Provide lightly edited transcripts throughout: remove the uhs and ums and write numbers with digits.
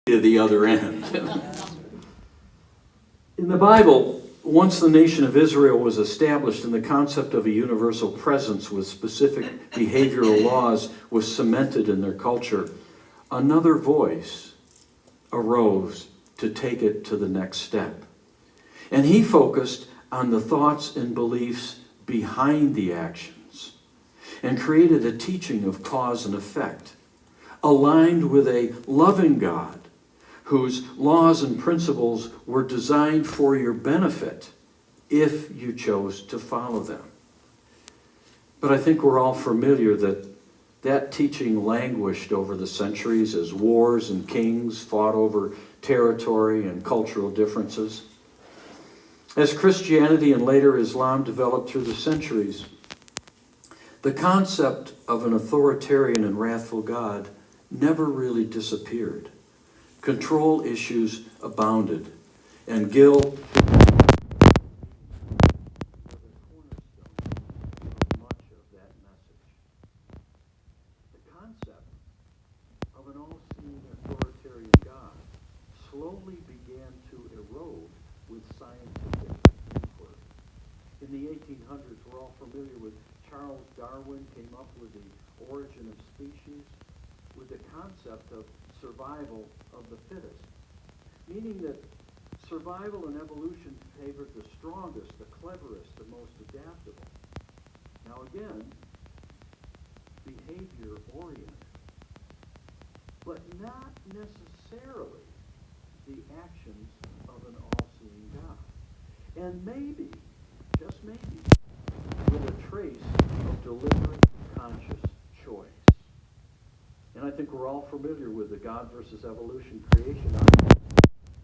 to the other end. In the Bible, once the nation of Israel was established and the concept of a universal presence with specific behavioral laws was cemented in their culture, another voice arose to take it to the next step. And he focused on the thoughts and beliefs behind the actions and created a teaching of cause and effect, aligned with a loving God whose laws and principles were designed for your benefit if you chose to follow them. But I think we're all familiar that teaching languished over the centuries as wars and kings fought over territory and cultural differences. As Christianity and later Islam developed through the centuries, the concept of an authoritarian and wrathful God never really disappeared. Control issues abounded, and guilt much of that message. The concept of an all-seeing authoritarian God slowly began to erode with scientific inquiry. In the 1800s, we're all familiar with Charles Darwin came up with the origin of species with the concept of survival of the fittest, meaning that survival and evolution favored the strongest, the cleverest, the most adaptable. Now again, behavior-oriented, but not necessarily the actions of an all-seeing God. And maybe, just maybe, with a trace of deliberate, conscious choice. And I think we're all familiar with the God versus evolution creation argument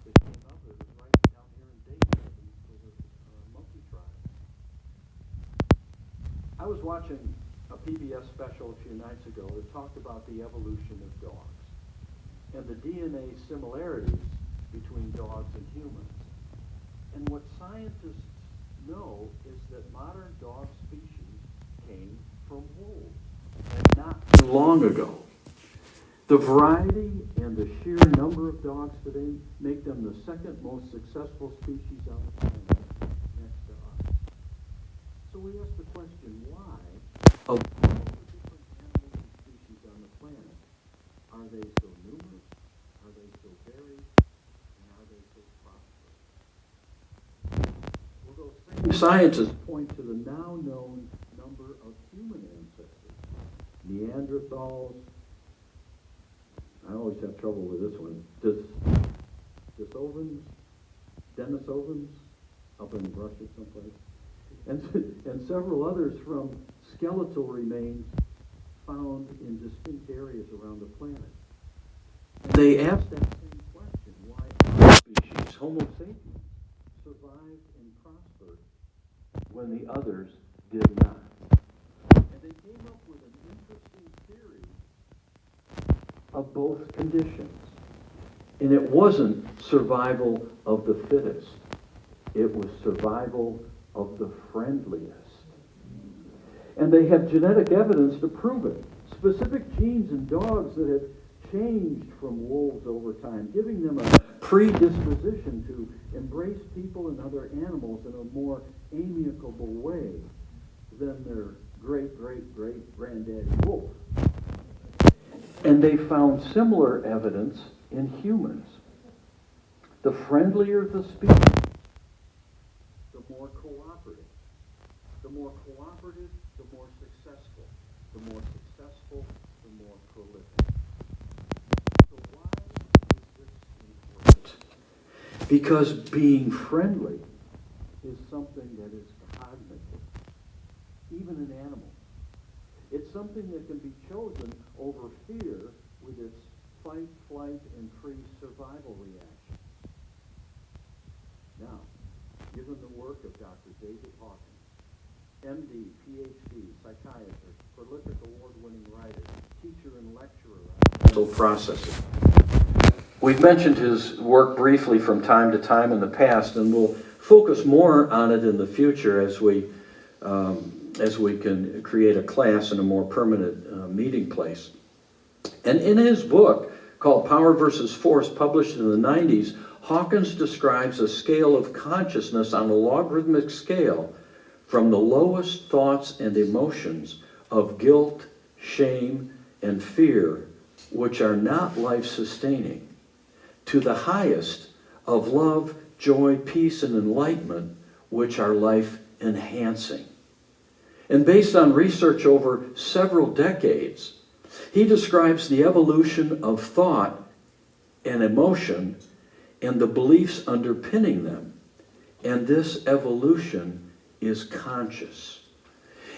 that came up. It was right down here in Dayton for the monkey tribe. I was watching a PBS special a few nights ago that talked about the evolution of dogs and the DNA similarities between dogs and humans. And what scientists know is that modern dog species came from wolves, and not too long ago. The variety and the sheer number of dogs today make them the second most successful species on the planet, next to us. So we ask the question, why, of all the different animals and species on the planet, are they so numerous, are they so varied, and are they so prosperous? Well, those same scientists point to the now known number of human ancestors, Neanderthals. I always have trouble with this one. Denisovans, up in Russia someplace, and several others from skeletal remains found in distinct areas around the planet. And they asked that same question: why our species, Homo sapiens, survived and prospered when the others did not? And they came up with an interesting theory of both conditions. And it wasn't survival of the fittest. It was survival of the friendliest. And they have genetic evidence to prove it. Specific genes in dogs that have changed from wolves over time, giving them a predisposition to embrace people and other animals in a more amicable way than their great-great-great-granddaddy wolf. And they found similar evidence in humans. The friendlier the species, the more cooperative. The more cooperative, the more successful. The more successful, the more prolific. So why is this important? Because being friendly is something that is cognitive, even in animals. It's something that can be chosen over fear with its fight, flight, and freeze survival reaction. Now, given the work of Dr. David Hawkins, MD, PhD, psychiatrist, prolific award-winning writer, teacher and lecturer on mental processing. We've mentioned his work briefly from time to time in the past, and we'll focus more on it in the future as we can create a class in a more permanent meeting place. And in his book called Power versus Force, published in the 90s, Hawkins describes a scale of consciousness on a logarithmic scale from the lowest thoughts and emotions of guilt, shame, and fear, which are not life-sustaining, to the highest of love, joy, peace, and enlightenment, which are life-enhancing. And based on research over several decades, he describes the evolution of thought and emotion and the beliefs underpinning them. And this evolution is conscious.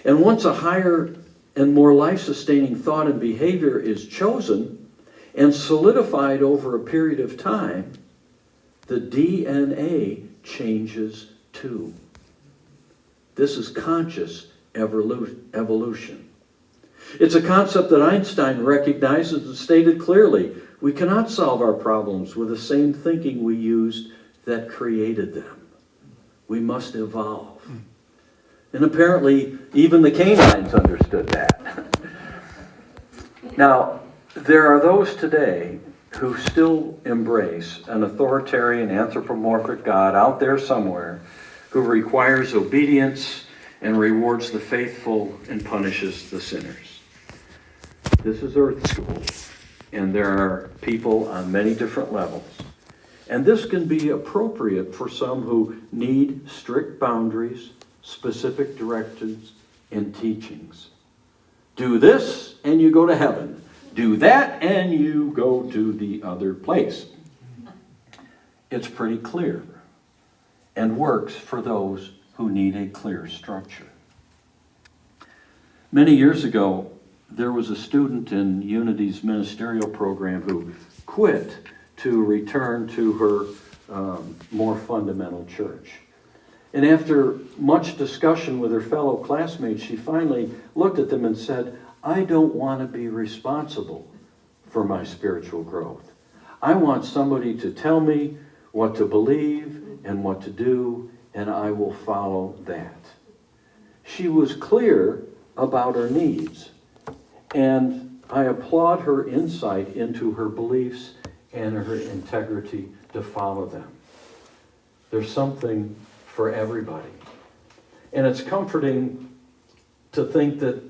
And once a higher and more life-sustaining thought and behavior is chosen and solidified over a period of time, the DNA changes too. This is conscious evolution. It's a concept that Einstein recognizes and stated clearly. We cannot solve our problems with the same thinking we used that created them. We must evolve. And apparently, even the canines understood that. Now, there are those today who still embrace an authoritarian anthropomorphic God out there somewhere who requires obedience and rewards the faithful and punishes the sinners. This is Earth School, and there are people on many different levels. And this can be appropriate for some who need strict boundaries, specific directions, and teachings. Do this and you go to heaven. Do that and you go to the other place. It's pretty clear and works for those who need a clear structure. Many years ago, there was a student in Unity's ministerial program who quit to return to her more fundamental church. And after much discussion with her fellow classmates, she finally looked at them and said, I don't want to be responsible for my spiritual growth. I want somebody to tell me what to believe and what to do, and I will follow that. She was clear about her needs, and I applaud her insight into her beliefs and her integrity to follow them. There's something for everybody. And it's comforting to think that,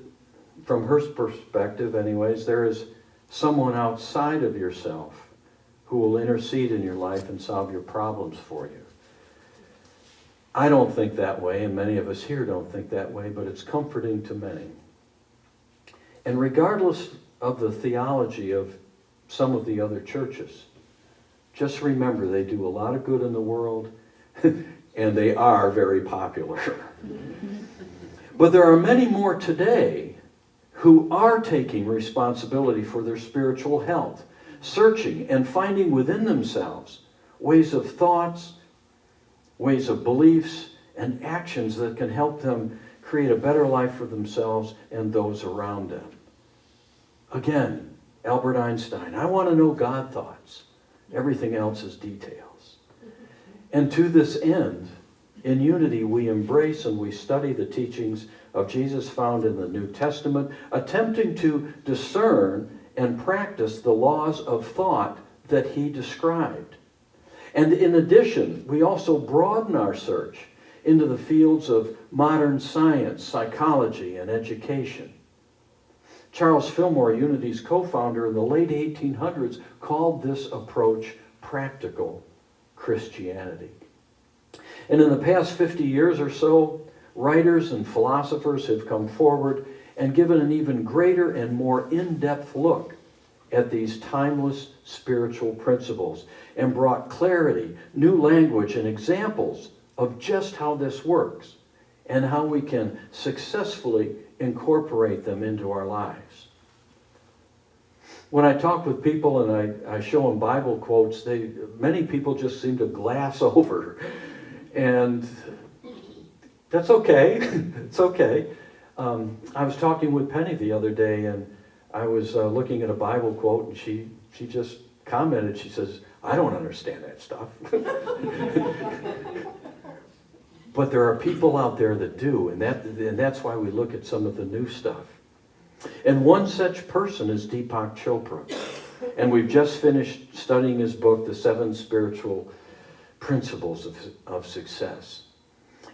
from her perspective anyways, there is someone outside of yourself who will intercede in your life and solve your problems for you. I don't think that way, and many of us here don't think that way, but it's comforting to many. And regardless of the theology of some of the other churches, just remember they do a lot of good in the world, and they are very popular. But there are many more today who are taking responsibility for their spiritual health, searching and finding within themselves ways of thoughts, ways of beliefs, and actions that can help them create a better life for themselves and those around them. Again, Albert Einstein, I want to know God thoughts. Everything else is details. And to this end, in Unity, we embrace and we study the teachings of Jesus found in the New Testament, attempting to discern and practice the laws of thought that he described. And in addition, we also broaden our search into the fields of modern science, psychology, and education. Charles Fillmore, Unity's co-founder in the late 1800s, called this approach practical Christianity. And in the past 50 years or so, writers and philosophers have come forward and given an even greater and more in-depth look at these timeless spiritual principles and brought clarity, new language, and examples of just how this works and how we can successfully incorporate them into our lives. When I talk with people and I show them Bible quotes, many people just seem to glass over. And that's okay. It's okay. I was talking with Penny the other day, and I was looking at a Bible quote, and she just commented. She says, I don't understand that stuff. But there are people out there that do, and that's why we look at some of the new stuff. And one such person is Deepak Chopra. And we've just finished studying his book, The 7 Spiritual Principles of Success.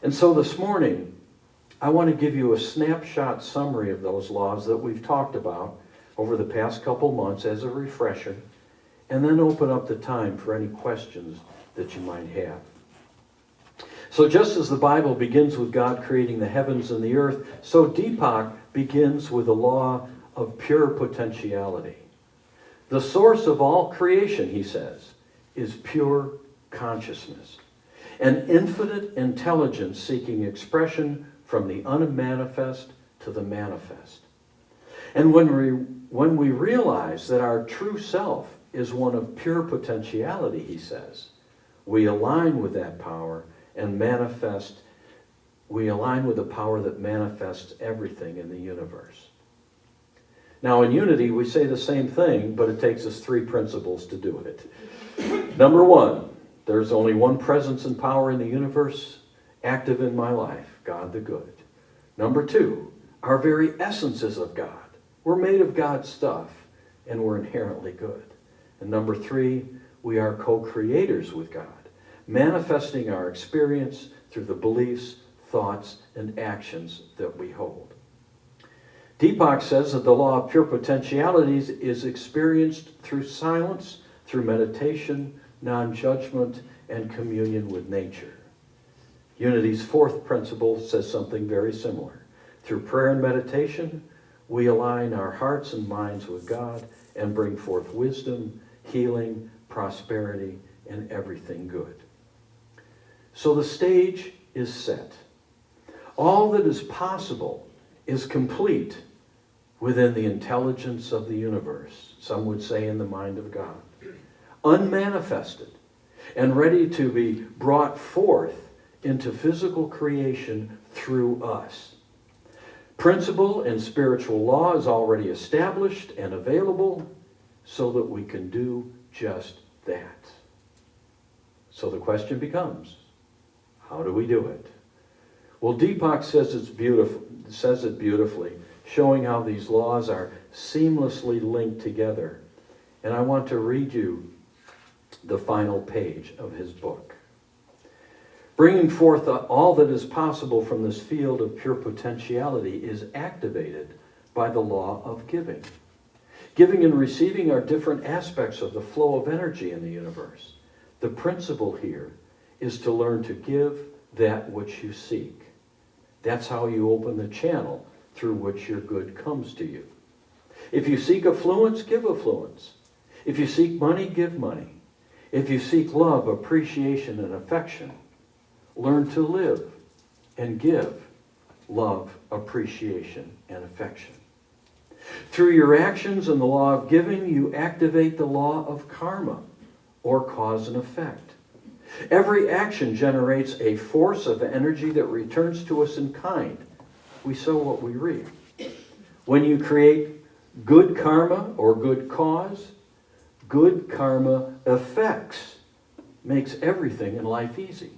And so this morning, I want to give you a snapshot summary of those laws that we've talked about over the past couple months as a refresher, and then open up the time for any questions that you might have. So just as the Bible begins with God creating the heavens and the earth, so Deepak begins with the law of pure potentiality. The source of all creation, he says, is pure consciousness, an infinite intelligence seeking expression from the unmanifest to the manifest. And when we realize that our true self is one of pure potentiality, he says, we align with that power and we align with the power that manifests everything in the universe. Now in unity, we say the same thing, but it takes us 3 principles to do it. Number 1, there's only one presence and power in the universe active in my life, God the good. Number 2, our very essence is of God. We're made of God's stuff, and we're inherently good. And number 3, we are co-creators with God, manifesting our experience through the beliefs, thoughts, and actions that we hold. Deepak says that the law of pure potentialities is experienced through silence, through meditation, non-judgment, and communion with nature. Unity's 4th principle says something very similar. Through prayer and meditation, we align our hearts and minds with God and bring forth wisdom, healing, prosperity, and everything good. So the stage is set. All that is possible is complete within the intelligence of the universe, some would say in the mind of God, unmanifested and ready to be brought forth into physical creation through us. Principle and spiritual law is already established and available so that we can do just that. So the question becomes, how do we do it? Well, Deepak says it beautifully, showing how these laws are seamlessly linked together. And I want to read you the final page of his book. Bringing forth all that is possible from this field of pure potentiality is activated by the law of giving. Giving and receiving are different aspects of the flow of energy in the universe. The principle here is to learn to give that which you seek. That's how you open the channel through which your good comes to you. If you seek affluence, give affluence. If you seek money, give money. If you seek love, appreciation, and affection, learn to live and give love, appreciation, and affection. Through your actions and the law of giving, you activate the law of karma, or cause and effect. Every action generates a force of energy that returns to us in kind. We sow what we reap. When you create good karma or good cause, good karma effects makes everything in life easy.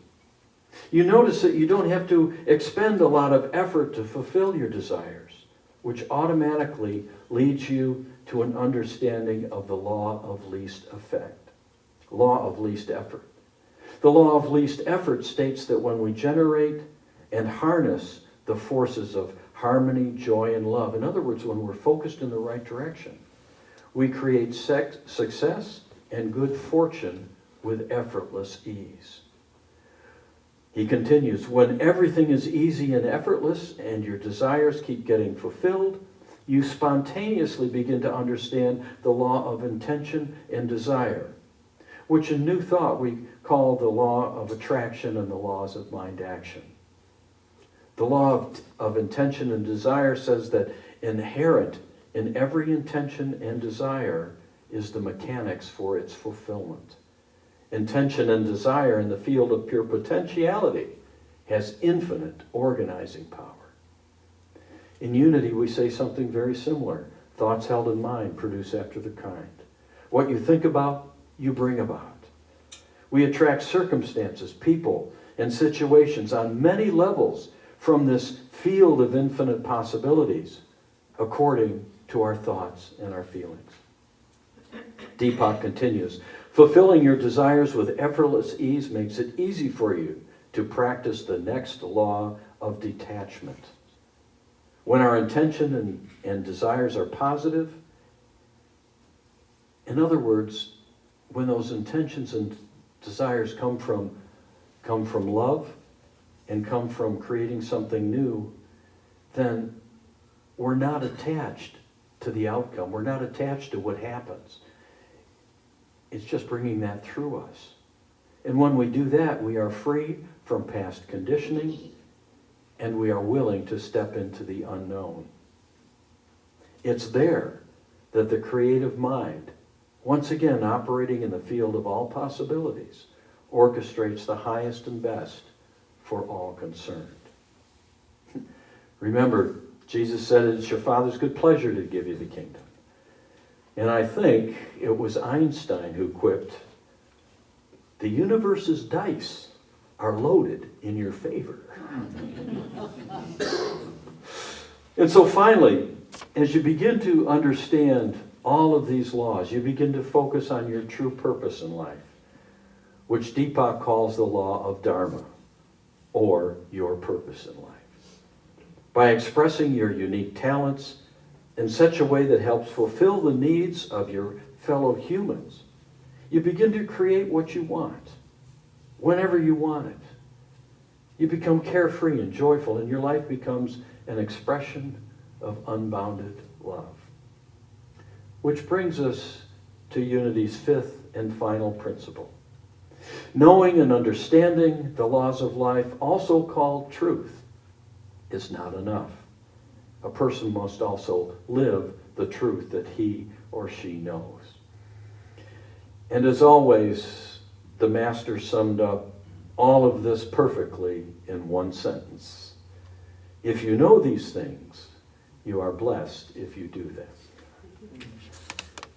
You notice that you don't have to expend a lot of effort to fulfill your desires, which automatically leads you to an understanding of the law of least effect, law of least effort. The law of least effort states that when we generate and harness the forces of harmony, joy, and love, in other words, when we're focused in the right direction, we create success and good fortune with effortless ease. He continues, when everything is easy and effortless and your desires keep getting fulfilled, you spontaneously begin to understand the law of intention and desire, which in New Thought we call the law of attraction and the laws of mind action. The law of intention and desire says that inherent in every intention and desire is the mechanics for its fulfillment. Intention and desire in the field of pure potentiality has infinite organizing power. In unity, we say something very similar. Thoughts held in mind produce after the kind. What you think about, you bring about. We attract circumstances, people, and situations on many levels from this field of infinite possibilities according to our thoughts and our feelings. Deepak continues, fulfilling your desires with effortless ease makes it easy for you to practice the next law of detachment. When our intention and desires are positive, in other words, when those intentions and desires come from love and come from creating something new, then we're not attached to the outcome. We're not attached to what happens. It's just bringing that through us. And when we do that, we are free from past conditioning, and we are willing to step into the unknown. It's there that the creative mind, once again operating in the field of all possibilities, orchestrates the highest and best for all concerned. Remember, Jesus said it's your Father's good pleasure to give you the kingdom. And I think it was Einstein who quipped, the universe's dice are loaded in your favor. And so finally, as you begin to understand all of these laws, you begin to focus on your true purpose in life, which Deepak calls the law of Dharma, or your purpose in life. By expressing your unique talents in such a way that helps fulfill the needs of your fellow humans, you begin to create what you want, whenever you want it. You become carefree and joyful, and your life becomes an expression of unbounded love. Which brings us to Unity's fifth and final principle. Knowing and understanding the laws of life, also called truth, is not enough. A person must also live the truth that he or she knows. And as always, the Master summed up all of this perfectly in one sentence. If you know these things, you are blessed if you do them.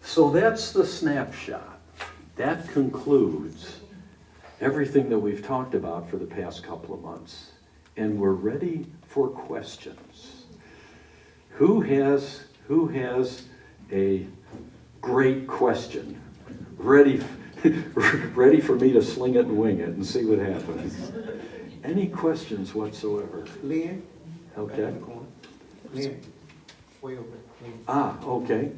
So that's the snapshot. That concludes everything that we've talked about for the past couple of months. And we're ready for questions. Who has a great question? Ready for me to sling it and wing it and see what happens. Any questions whatsoever? Leanne? Okay. Leanne, way over. Ah, okay.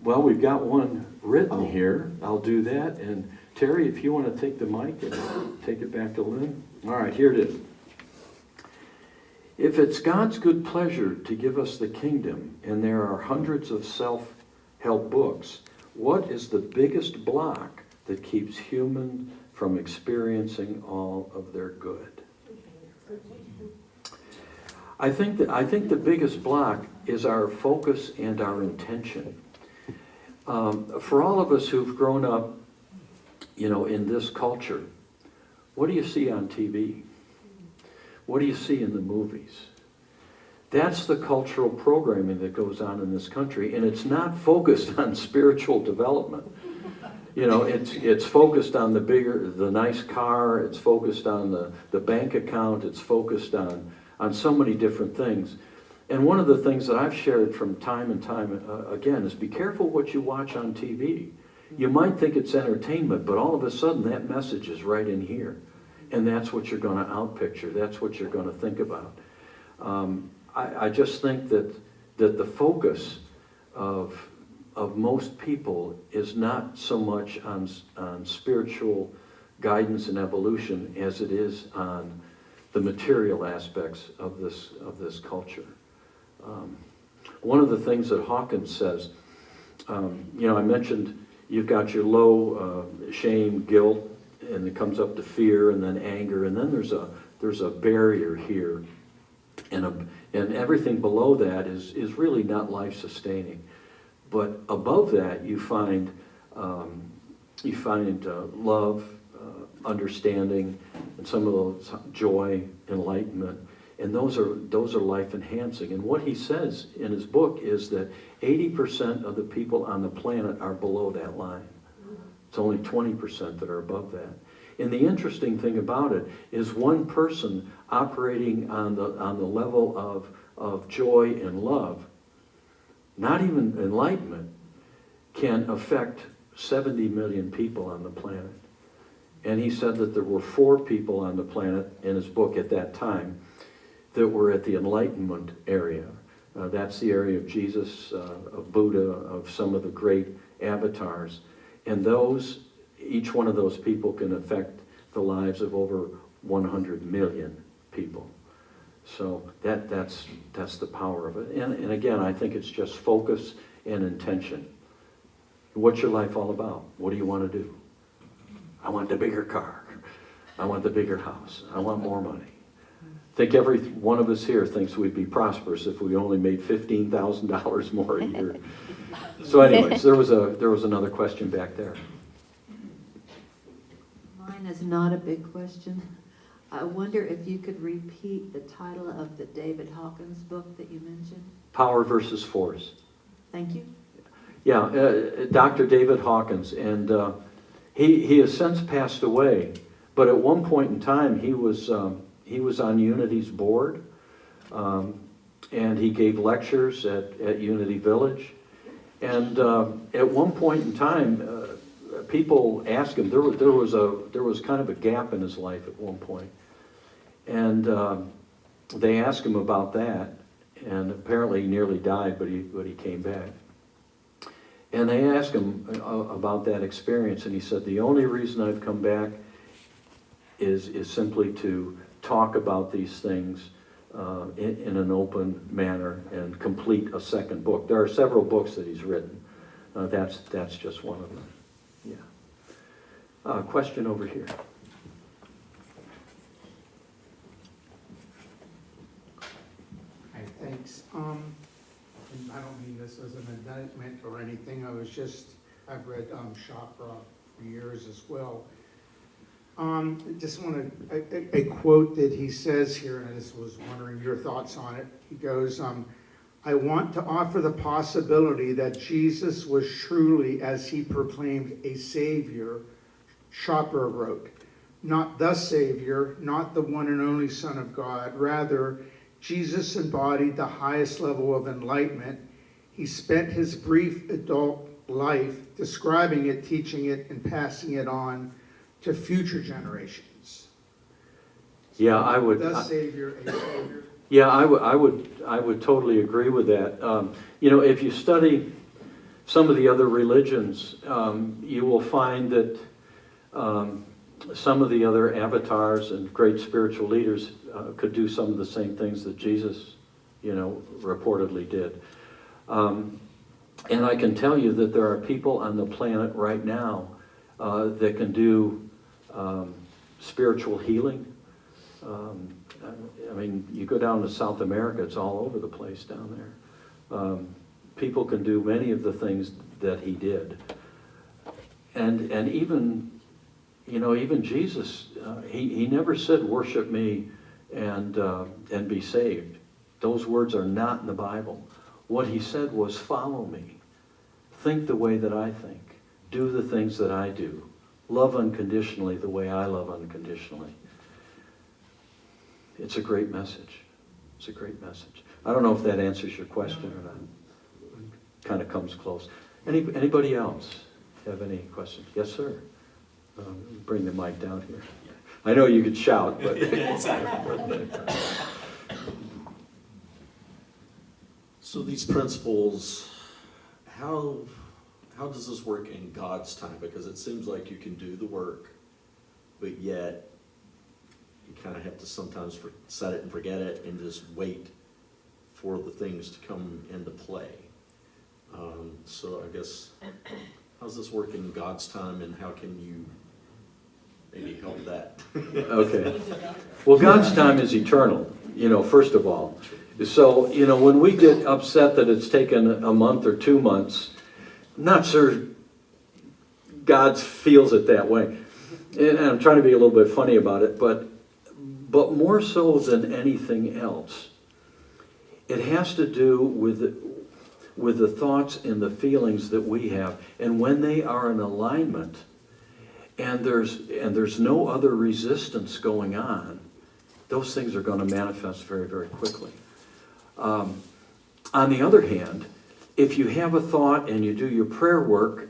Well, we've got one written here. I'll do that. And Terry, if you want to take the mic and take it back to Lynn. All right, here it is. If it's God's good pleasure to give us the kingdom, and there are hundreds of self-help books, what is the biggest block that keeps humans from experiencing all of their good? I think the biggest block is our focus and our intention. For all of us who've grown up, in this culture, what do you see on TV? What do you see in the movies? That's the cultural programming that goes on in this country, and it's not focused on spiritual development. It's focused on the nice car, it's focused on the bank account, it's focused on so many different things. And one of the things that I've shared from time and time again is be careful what you watch on TV. You might think it's entertainment, but all of a sudden that message is right in here. And that's what you're going to outpicture. That's what you're going to think about. I just think that the focus of most people is not so much on spiritual guidance and evolution as it is on the material aspects of this culture. One of the things that Hawkins says, I mentioned you've got your low shame, guilt, and it comes up to fear and then anger, and then there's a barrier here, and everything below that is really not life sustaining. But above that you find love, understanding, and some of those joy, enlightenment, and those are life enhancing. And what he says in his book is that 80% of the people on the planet are below that line. It's only 20% that are above that. And the interesting thing about it is one person operating on the level of joy and love, not even enlightenment, can affect 70 million people on the planet. And he said that there were 4 people on the planet in his book at that time that were at the Enlightenment area. That's the area of Jesus, of Buddha, of some of the great avatars. And each one of those people can affect the lives of over 100 million people. So that's the power of it. And again, I think it's just focus and intention. What's your life all about? What do you want to do? I want the bigger car. I want the bigger house. I want more money. I think every one of us here thinks we'd be prosperous if we only made $15,000 more a year. So anyways, there was another question back there. Mine is not a big question. I wonder if you could repeat the title of the David Hawkins book that you mentioned? Power versus Force. Thank you. Yeah, Dr. David Hawkins, and he has since passed away, but at one point in time he was on Unity's board, and he gave lectures at Unity Village, and at one point in time, people asked him, there was kind of a gap in his life at one point, and they asked him about that, and apparently he nearly died, but he came back. And they asked him about that experience, and he said, the only reason I've come back is simply to talk about these things in an open manner and complete a second book. There are several books that he's written. That's just one of them. Yeah. Question over here. Hi, thanks. And I don't mean this as an indictment or anything. I've read Chakra for years as well. Just want a quote that he says here, and I just was wondering your thoughts on it. He goes, I want to offer the possibility that Jesus was truly, as he proclaimed, a savior, Chakra wrote. Not the savior, not the one and only Son of God. Rather, Jesus embodied the highest level of enlightenment. He spent his brief adult life describing it, teaching it, and passing it on to future generations. Yeah, I would. The Savior, a Savior. Yeah, I would totally agree with that. If you study some of the other religions, you will find that some of the other avatars and great spiritual leaders could do some of the same things that Jesus, reportedly did. And I can tell you that there are people on the planet right now that can do spiritual healing. You go down to South America, it's all over the place down there. People can do many of the things that he did. And even Jesus, he never said, worship me and be saved. Those words are not in the Bible. What he said was, follow me. Think the way that I think. Do the things that I do. Love unconditionally the way I love unconditionally. It's a great message. It's a great message. I don't know if that answers your question or not. Kind of comes close. Anybody else have any questions? Yes, sir. Bring the mic down here. I know you could shout, but... So these principles, how does this work in God's time? Because it seems like you can do the work, but yet you kind of have to sometimes set it and forget it and just wait for the things to come into play. So I guess, how does this work in God's time, and how can you maybe help that? Okay. Well, God's time is eternal, first of all. So, when we get upset that it's taken a month or 2 months, I'm not sure God feels it that way. And I'm trying to be a little bit funny about it, but more so than anything else, it has to do with the thoughts and the feelings that we have. And when they are in alignment, and there's no other resistance going on, those things are going to manifest very, very quickly. On the other hand, if you have a thought and you do your prayer work,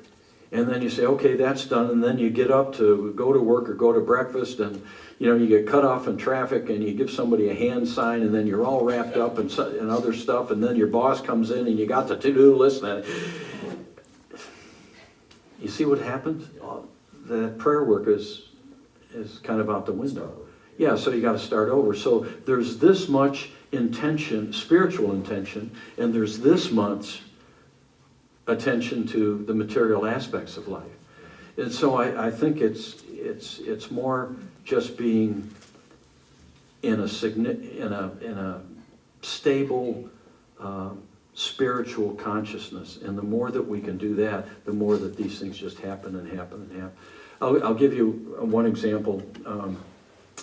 and then you say, okay, that's done, and then you get up to go to work or go to breakfast, and you get cut off in traffic, and you give somebody a hand sign, and then you're all wrapped up in other stuff, and then your boss comes in, and you got the to-do list, and you see what happens? That prayer work is kind of out the window. Yeah, so you got to start over. So there's this much intention, spiritual intention, and there's this much attention to the material aspects of life. And so I think it's more just being in a stable spiritual consciousness, and the more that we can do that, the more that these things just happen and happen and happen. I'll give you one example.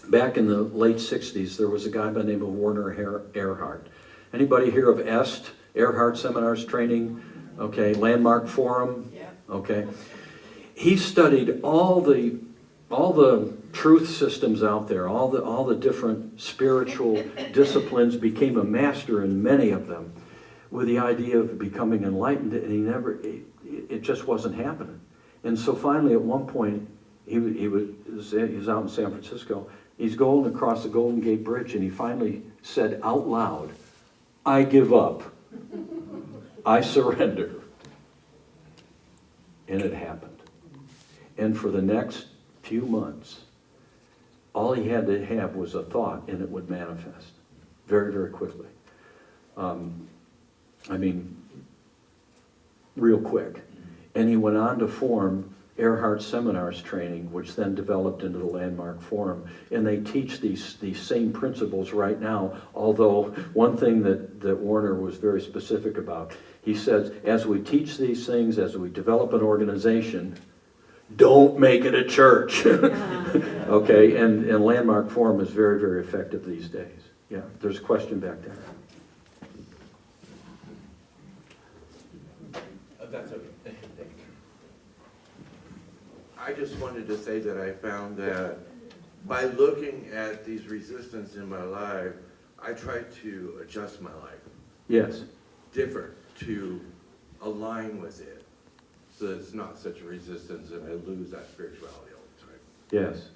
Back in the late 60s, there was a guy by the name of Werner Erhard. Anybody hear of EST, Erhard Seminars Training? Okay, Landmark Forum? Yeah. Okay. He studied all the truth systems out there, all the different spiritual disciplines, became a master in many of them, with the idea of becoming enlightened, and it just wasn't happening. And so finally, at one point, he was out in San Francisco. He's going across the Golden Gate Bridge, and he finally said out loud, "I give up. I surrender." And it happened. And for the next few months, all he had to have was a thought, and it would manifest very, very quickly. Real quick. And he went on to form Erhard Seminars Training, which then developed into the Landmark Forum. And they teach these same principles right now, although one thing that Warner was very specific about, he says, as we teach these things, as we develop an organization, don't make it a church. Okay, and Landmark Forum is very, very effective these days. Yeah, there's a question back there. That's okay. Thank you. I just wanted to say that I found that by looking at these resistance in my life, I try to adjust my life. Yes. Different, to align with it, so that it's not such a resistance and I lose that spirituality all the time. Yes.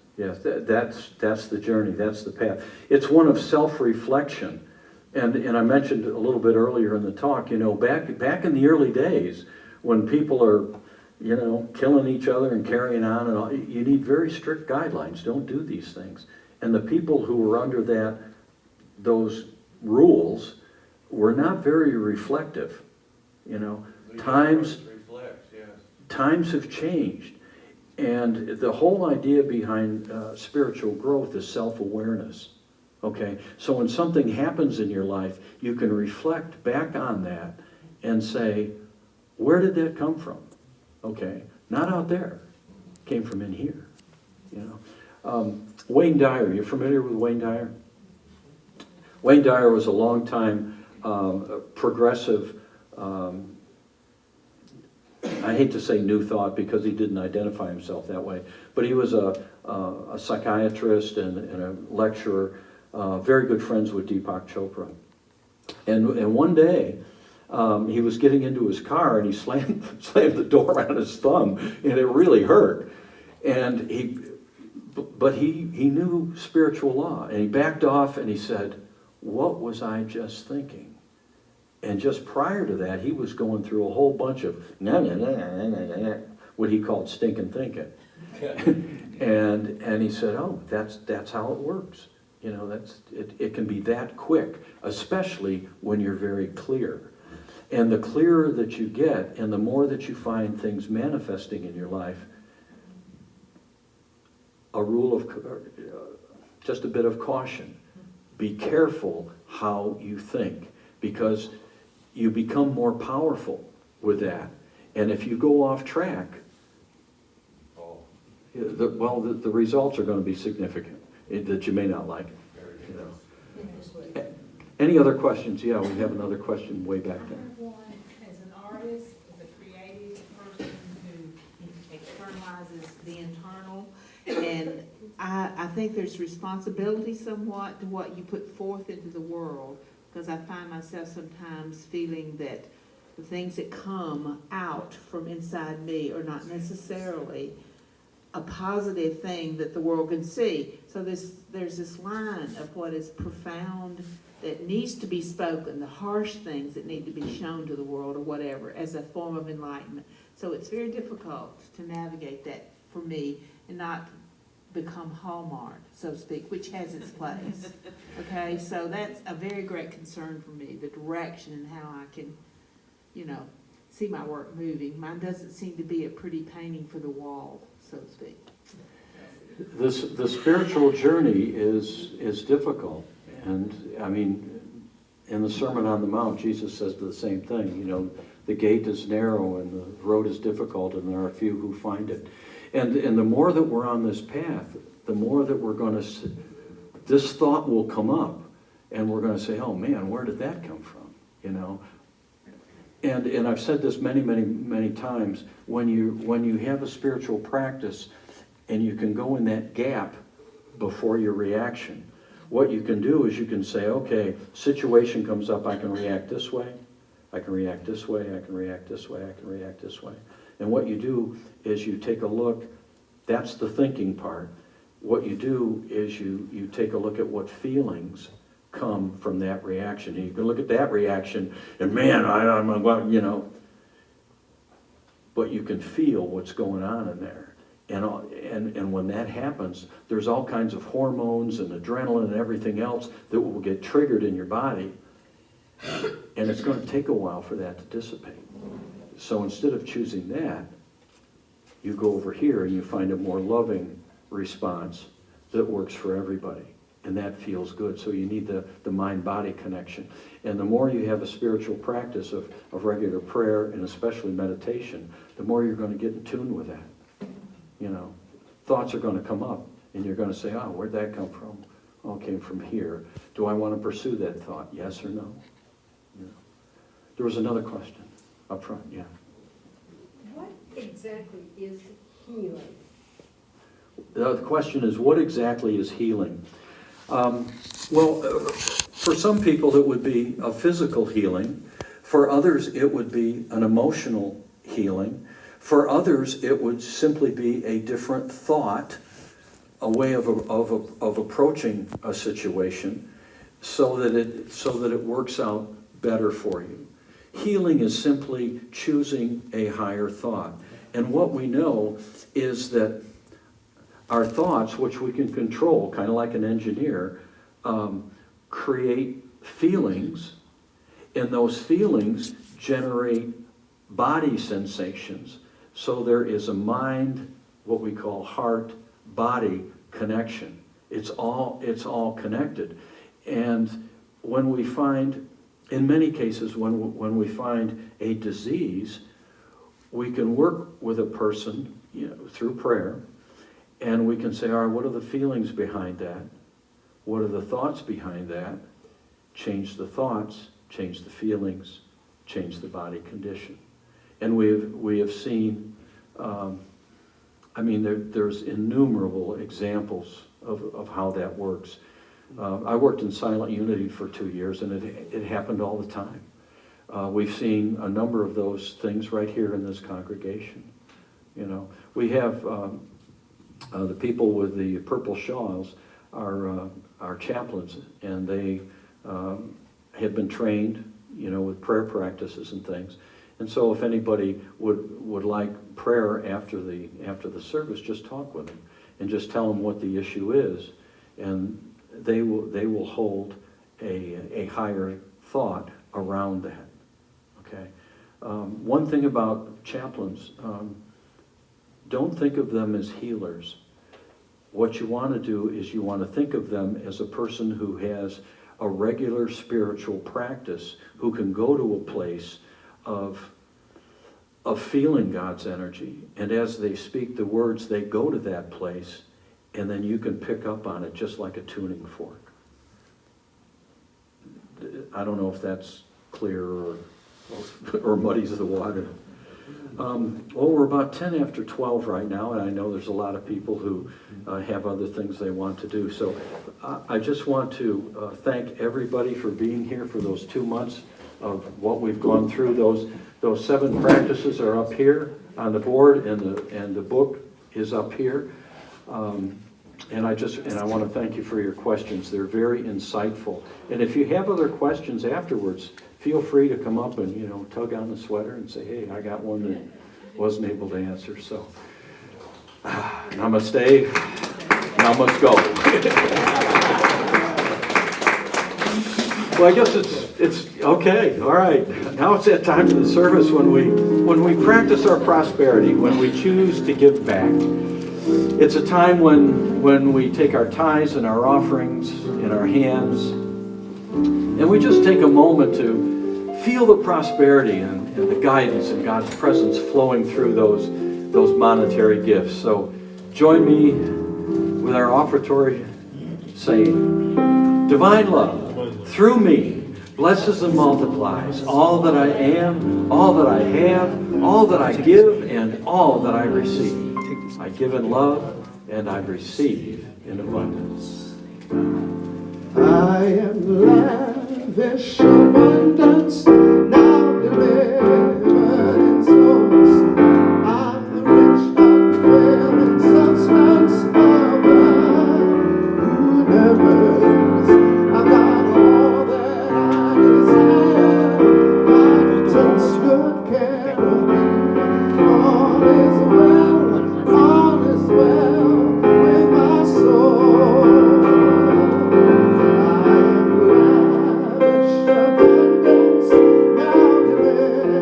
That's the journey. That's the path. It's one of self-reflection. And I mentioned a little bit earlier in the talk, back in the early days, when people are, killing each other and carrying on and all, you need very strict guidelines. Don't do these things. And the people who were under those rules were not very reflective. Times have changed. And the whole idea behind spiritual growth is self-awareness. Okay, so when something happens in your life, you can reflect back on that and say, where did that come from? Okay, not out there. It came from in here. Wayne Dyer, you familiar with Wayne Dyer? Wayne Dyer was a long-time progressive, I hate to say New Thought because he didn't identify himself that way, but he was a psychiatrist and a lecturer, very good friends with Deepak Chopra. And one day, he was getting into his car and he slammed the door on his thumb, and it really hurt. And he knew spiritual law, and he backed off and he said, "What was I just thinking?" And just prior to that, he was going through a whole bunch of what he called stinking thinking. and he said, "Oh, that's how it works. It can be that quick, especially when you're very clear. And the clearer that you get, and the more that you find things manifesting in your life, a rule of, just a bit of caution. Be careful how you think, because you become more powerful with that. And if you go off track, the results are going to be significant, that you may not like it. Any other questions? Yeah, we have another question way back there. As an artist, as a creative person who externalizes the internal, and I think there's responsibility somewhat to what you put forth into the world, because I find myself sometimes feeling that the things that come out from inside me are not necessarily a positive thing that the world can see. So there's this line of what is profound that needs to be spoken, the harsh things that need to be shown to the world or whatever, as a form of enlightenment. So it's very difficult to navigate that for me and not become Hallmark, so to speak, which has its place. Okay, so that's a very great concern for me, the direction and how I can, see my work moving. Mine doesn't seem to be a pretty painting for the wall, so to speak. The spiritual journey is difficult. And I mean, in the Sermon on the Mount, Jesus says the same thing. The gate is narrow and the road is difficult, and there are few who find it. And the more that we're on this path, the more that we're going to, this thought will come up, and we're going to say, oh man, where did that come from? And I've said this many, many, many times, when you have a spiritual practice and you can go in that gap before your reaction, what you can do is you can say, okay, situation comes up, I can react this way, I can react this way, I can react this way, I can react this way. And what you do is you take a look, that's the thinking part. What you do is you take a look at what feelings come from that reaction. And you can look at that reaction and man, but you can feel what's going on in there. And when that happens, there's all kinds of hormones and adrenaline and everything else that will get triggered in your body. And it's going to take a while for that to dissipate. So instead of choosing that, you go over here and you find a more loving response that works for everybody. And that feels good. So you need the mind-body connection. And the more you have a spiritual practice of regular prayer and especially meditation, the more you're going to get in tune with that. Thoughts are going to come up and you're going to say, oh, where'd that come from? Oh, it came from here. Do I want to pursue that thought? Yes or no? There was another question up front, yeah. What exactly is healing? The question is, what exactly is healing? For some people it would be a physical healing. For others it would be an emotional healing. For others it would simply be a different thought, a way of approaching a situation so that it works out better for you. Healing is simply choosing a higher thought. And what we know is that our thoughts, which we can control, kind of like an engineer, create feelings, and those feelings generate body sensations. So there is a mind, what we call heart-body connection. It's all connected. And when we find, in many cases, when we find a disease, we can work with a person through prayer, and we can say, all right, what are the feelings behind that? What are the thoughts behind that? Change the thoughts, change the feelings, change the body condition. And we have seen, there's innumerable examples of how that works. I worked in Silent Unity for 2 years, and it happened all the time. We've seen a number of those things right here in this congregation. We have the people with the purple shawls are chaplains, and they have been trained, with prayer practices and things. And so if anybody would like prayer after the service, just talk with them and just tell them what the issue is, and they will hold a higher thought around that. Okay. One thing about chaplains, don't think of them as healers. What you want to do is you want to think of them as a person who has a regular spiritual practice, who can go to a place of feeling God's energy. And as they speak the words, they go to that place, and then you can pick up on it just like a tuning fork. I don't know if that's clear or muddies the water. We're about 10 after 12 right now, and I know there's a lot of people who have other things they want to do. So I just want to thank everybody for being here for those 2 months of what we've gone through. Those 7 practices are up here on the board, and the book is up here. And I want to thank you for your questions. They're very insightful. And if you have other questions afterwards, feel free to come up and, tug on the sweater and say, hey, I got one that wasn't able to answer. So, namaste. Now must go. Well, I guess it's okay. All right. Now it's that time of the service when we practice our prosperity, when we choose to give back. It's a time when we take our tithes and our offerings in our hands, and we just take a moment to feel the prosperity and the guidance and God's presence flowing through those monetary gifts. So join me with our offertory saying, divine love, through me, blesses and multiplies all that I am, all that I have, all that I give, and all that I receive. I give in love, and I receive in abundance. I am lavish abundance, now delivered in source. I'm the rich, unfailing substance of the universe. I've got all that I desire. God takes good care of me. All is well, all is well with my soul. I am lavish abundance, now delivered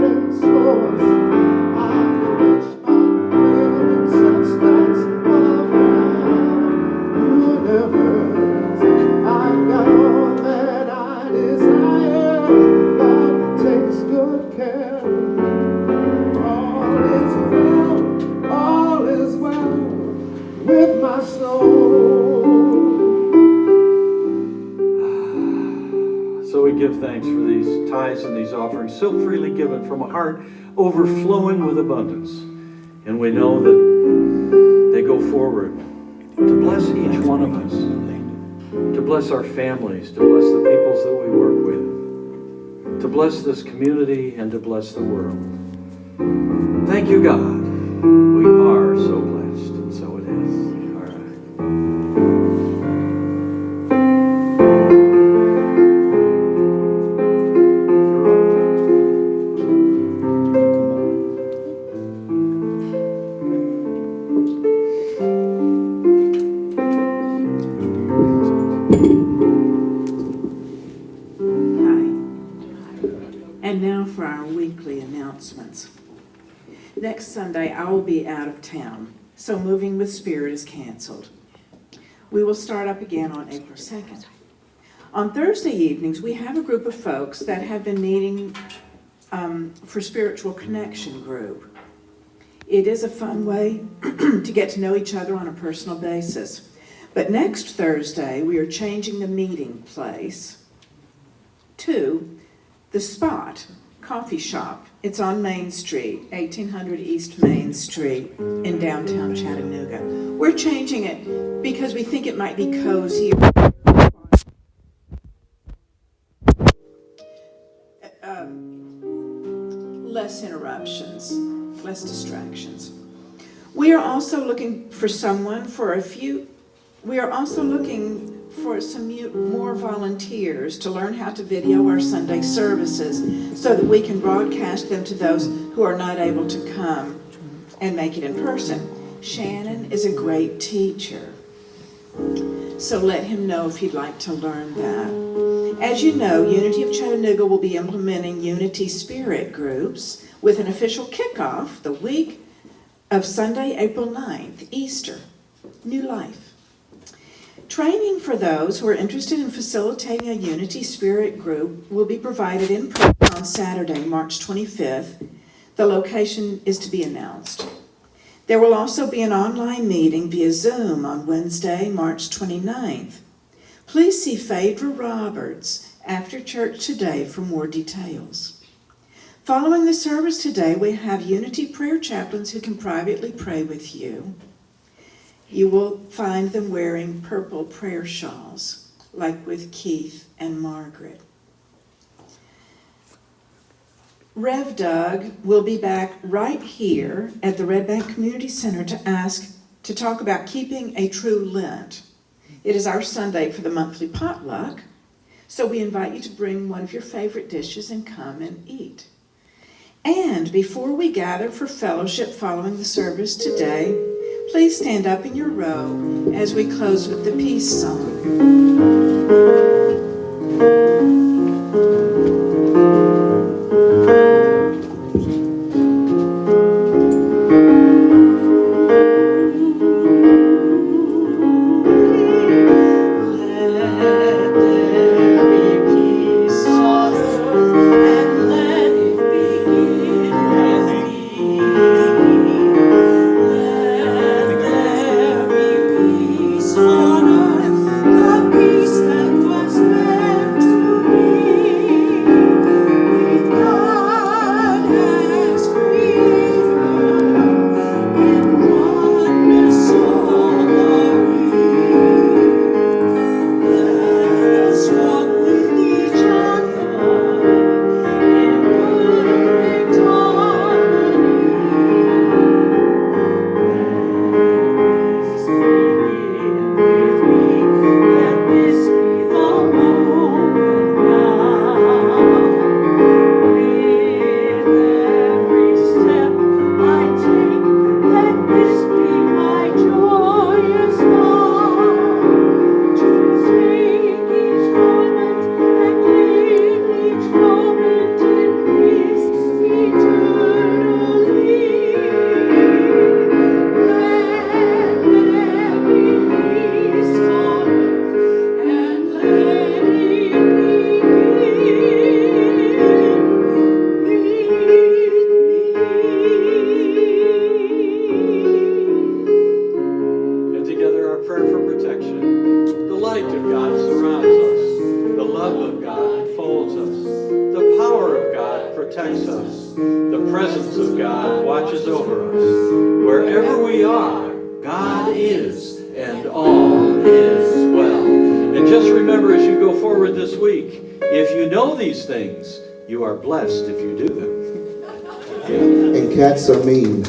in source. I'm the rich, unfailing substance of the universe. I've got all that I desire. God takes good care of me. All is well with my soul. So we give thanks for these tithes and these offerings so freely given from a heart overflowing with abundance. And we know that they go forward to bless each one of us, to bless our families, to bless the peoples that we work with, to bless this community, and to bless the world. Thank you, God. We are so blessed, and so it is. All right. And now for our weekly announcements. Next Sunday, I will be out of town, so Moving with Spirit is canceled. We will start up again on April 2nd. On Thursday evenings, we have a group of folks that have been meeting for Spiritual Connection Group. It is a fun way to get to know each other on a personal basis. But next Thursday, we are changing the meeting place to The Spot Coffee Shop. It's on Main Street, 1800 East Main Street in downtown Chattanooga. We're changing it because we think it might be cozier. Less interruptions, less distractions. We are also looking for someone we are also looking for some more volunteers to learn how to video our Sunday services so that we can broadcast them to those who are not able to come and make it in person. Shannon is a great teacher, so let him know if he'd like to learn that. As you know, Unity of Chattanooga will be implementing Unity Spirit groups with an official kickoff the week of Sunday, April 9th, Easter, New Life. Training for those who are interested in facilitating a Unity Spirit group will be provided in person on Saturday, March 25th. The location is to be announced. There will also be an online meeting via Zoom on Wednesday, March 29th. Please see Phaedra Roberts after church today for more details. Following the service today, we have Unity prayer chaplains who can privately pray with you. You will find them wearing purple prayer shawls, like with Keith and Margaret. Rev Doug will be back right here at the Red Bank Community Center to talk about keeping a true Lent. It is our Sunday for the monthly potluck, so we invite you to bring one of your favorite dishes and come and eat. And before we gather for fellowship following the service today, please stand up in your row as we close with the peace song. You are blessed if you do them. And cats are mean.